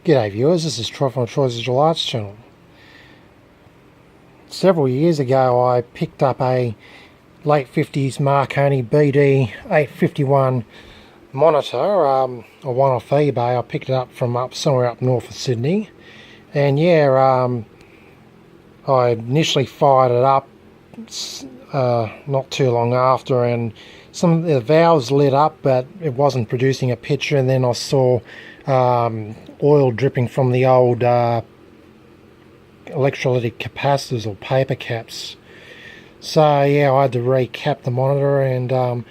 G'day viewers, this is Troy from Troy's Digital Arts channel. Several years ago I picked up a late 50s Marconi BD851 monitor, a one off eBay. I picked it up from somewhere up north of Sydney, and yeah, I initially fired it up not too long after, and some of the valves lit up but it wasn't producing a picture, and then I saw oil dripping from the old electrolytic capacitors or paper caps. So yeah, I had to recap the monitor, and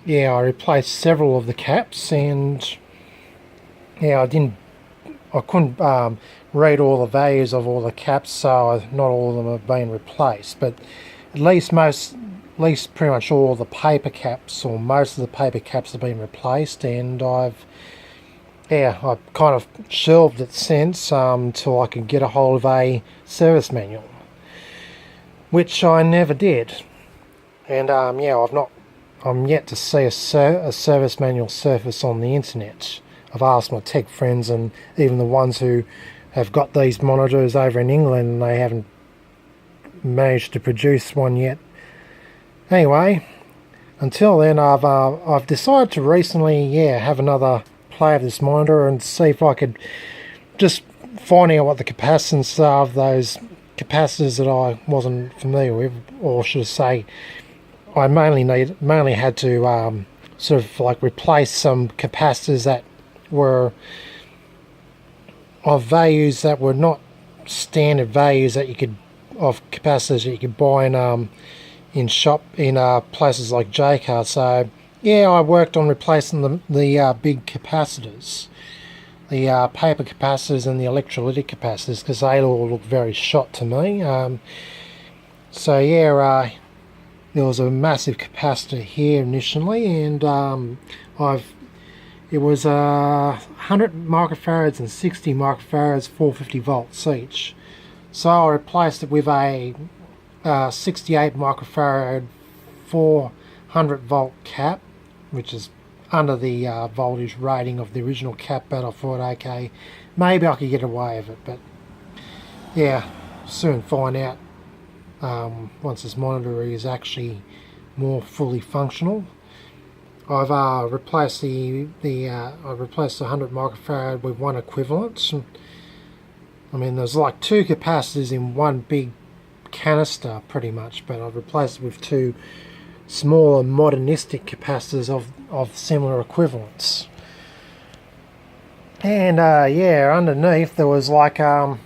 yeah, I replaced several of the caps, and yeah, I couldn't read all the values of all the caps, so not all of them have been replaced, but at least pretty much all the paper caps, or most of the paper caps, have been replaced, and I've kind of shelved it since till I could get a hold of a service manual, which I never did. And yeah, I'm yet to see a service manual surface on the internet. I've asked my tech friends, and even the ones who have got these monitors over in England, and they haven't managed to produce one yet. Anyway, until then, I've decided to recently have another play of this monitor and see if I could just find out what the capacitance are of those capacitors that I wasn't familiar with, or should I say, I mainly had to sort of like replace some capacitors that were of values that were not standard values of capacitors that you could buy in places like Jaycar. So yeah, I worked on replacing the big capacitors, the paper capacitors and the electrolytic capacitors, because they all look very shot to me. So yeah, there was a massive capacitor here initially, and it was 100 microfarads and 60 microfarads, 450 volts each. So I replaced it with a 68 microfarad 400 volt cap, which is under the voltage rating of the original cap, but I thought, okay, maybe I could get away with it. But yeah, soon find out once this monitor is actually more fully functional. I've replaced the 100 microfarad with one equivalent. I mean, there's like two capacitors in one big canister pretty much, but I've replaced it with two smaller modernistic capacitors of similar equivalents. And yeah, underneath there was like well,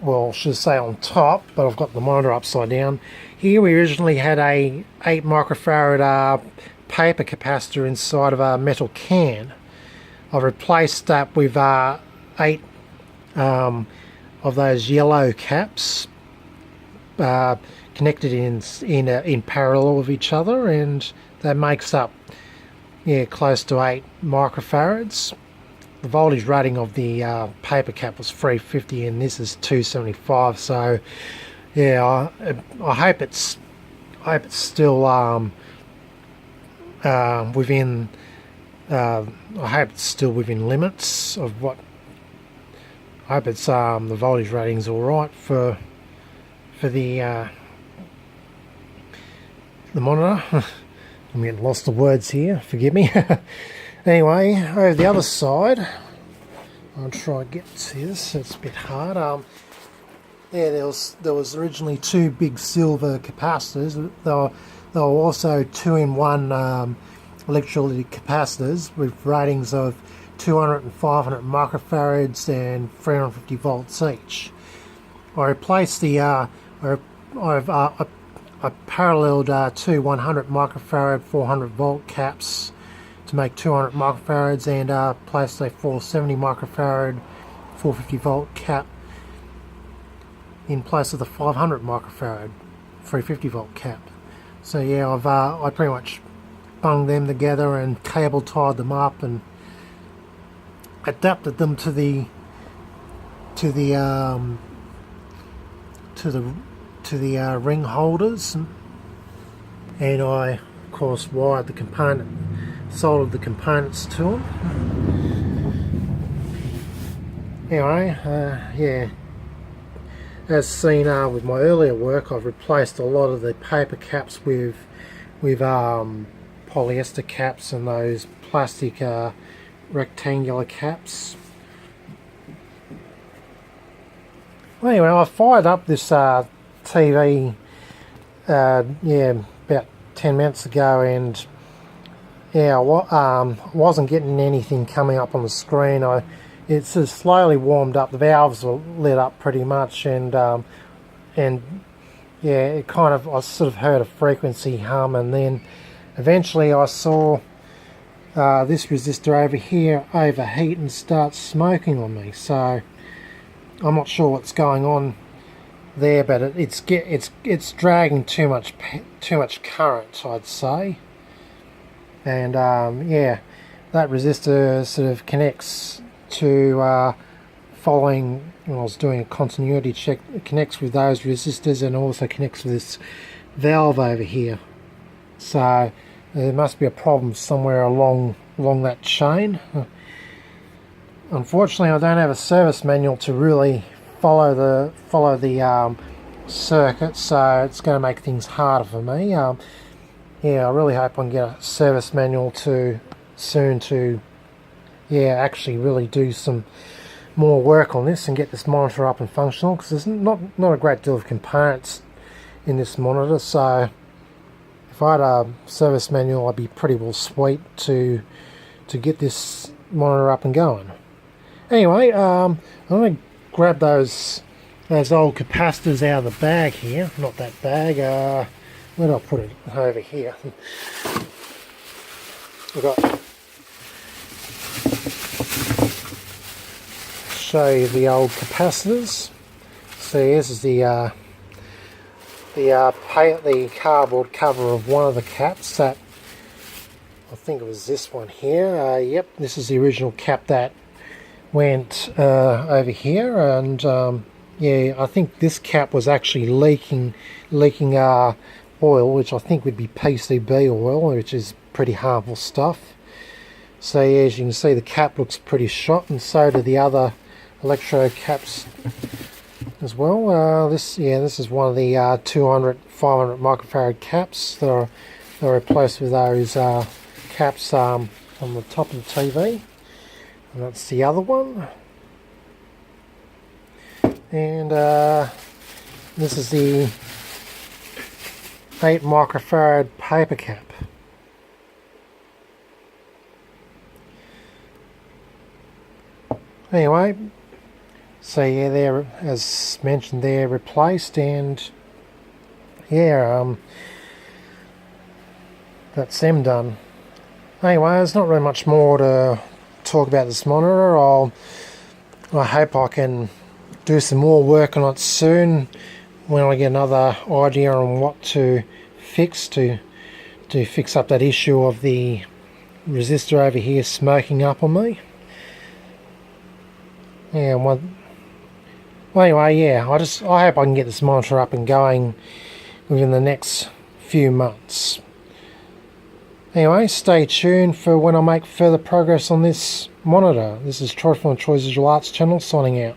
I should say on top, but I've got the monitor upside down. Here we originally had a 8 microfarad paper capacitor inside of a metal can. I've replaced that with 8 of those yellow caps connected in parallel with each other, and that makes up close to 8 microfarads. The voltage rating of the paper cap was 350, and this is 275. So yeah, I hope it's still within limits of what. I hope it's the voltage rating's all right for the monitor. I'm getting lost of words here, forgive me. Anyway, over the other side, I'll try to get to this. It's a bit hard. Yeah, there was originally two big silver capacitors. There were also 2-in-1 electrolytic capacitors with ratings of 200 and 500 microfarads and 350 volts each. I replaced the I paralleled two 100 microfarad 400 volt caps to make 200 microfarads, and placed a 470 microfarad 450 volt cap in place of the 500 microfarad 350 volt cap. So yeah, I pretty much bunged them together and cable tied them up and adapted them to the ring holders, and I of course wired the soldered the components to them. Anyway, yeah, as seen with my earlier work, I've replaced a lot of the paper caps with polyester caps and those plastic rectangular caps. Well, anyway, I fired up this TV yeah, about 10 minutes ago, and yeah, wasn't getting anything coming up on the screen. It sort of slowly warmed up. The valves were lit up pretty much, and yeah, it kind of, I sort of heard a frequency hum, and then eventually I saw this resistor over here overheat and start smoking on me. So I'm not sure what's going on there, but it's dragging too much current, I'd say. And yeah, that resistor sort of connects to following, when I was doing a continuity check, it connects with those resistors and also connects with this valve over here. So there must be a problem somewhere along that chain. Unfortunately, I don't have a service manual to really follow the circuit, so it's going to make things harder for me. Yeah, I really hope I can get a service manual soon to yeah, actually really do some more work on this and get this monitor up and functional, because there's not a great deal of components in this monitor. So if I had a service manual, I'd be pretty well sweet to get this monitor up and going. Anyway, I'm going to grab those old capacitors out of the bag here. Not that bag. Where did I put it? Over here. We've got. Show you the old capacitors. See, this is the cardboard cover of one of the caps. That, I think it was this one here. Yep, this is the original cap that went over here, and yeah, I think this cap was actually leaking oil, which I think would be PCB oil, which is pretty harmful stuff. So yeah, as you can see, the cap looks pretty shot, and so do the other electrode caps as well. This is one of the 200, 500 microfarad caps that are replaced with those caps on the top of the TV. And that's the other one. And this is the 8 microfarad paper cap. Anyway, so yeah, they're, as mentioned, they're replaced, and yeah, that's them done. Anyway, there's not really much more to talk about this monitor. I hope I can do some more work on it soon when I get another idea on what to fix to fix up that issue of the resistor over here smoking up on me. Yeah, well anyway, yeah, I hope I can get this monitor up and going within the next few months. Anyway, stay tuned for when I make further progress on this monitor. This is Troy from the Troy's Visual Arts channel, signing out.